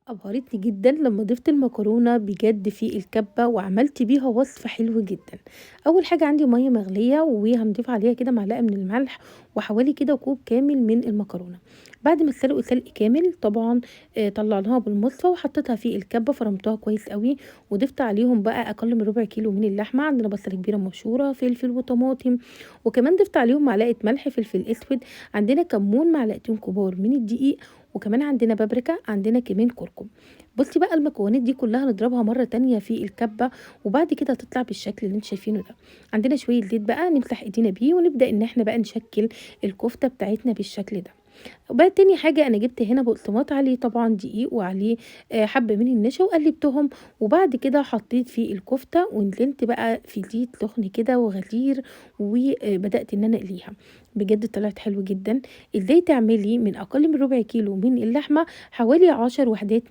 أبهرتني جدًا لمّا ضِفت المكرونة بجد في الكبة وعملت بيها وصفة حلو جدًا. أول حاجة عندي مَيّة مغلية وهنضيف عليها كده معلقة من الملح وحوالي كده كوب كامل من المكرونة. بعد ما اتسلقوا سلق كامل طبعًا طلّعناها بالمصفى وحطيتها في الكبة فرمتها كويس أوي، وضِفت عليهم بقى أقل من ربع كيلو من اللحمة، عندنا بصلة كبيرة مبشورة، فلفل وطماطم، وكمان ضِفت عليهم معلقة ملح، فلفل أسود، عندنا كمون، معلقتين كبار من الدقيق، وكمان عندنا بابريكا، عندنا كمان كركم. بُصّي بقى المكونات دي كلّها نضربها مرّة تانية في الكبة، وبعد كده هتطلع بالشكل اللي أنتم شايفينه ده. عندنا شوية زيت بقى نمسح إيدينا بيه ونبدأ إن إحنا بقى نشكِّل الكفتة بتاعتنا بالشكل ده. وبقى تاني حاجة أنا جِبت هنا بقسماط عليه طبعًا دقيق وعليه حبّة من النشا وقلّبتهم، وبعد كده حطيت فيه الكفتة ونزلت بقى في زيت سُخن كده وغزير بدأت إن أنا أقليها. بجد طلعت حلوة جدًا. إزاي تعملي من أقل من ربع كيلو من اللحمة حوالي 10 وحدات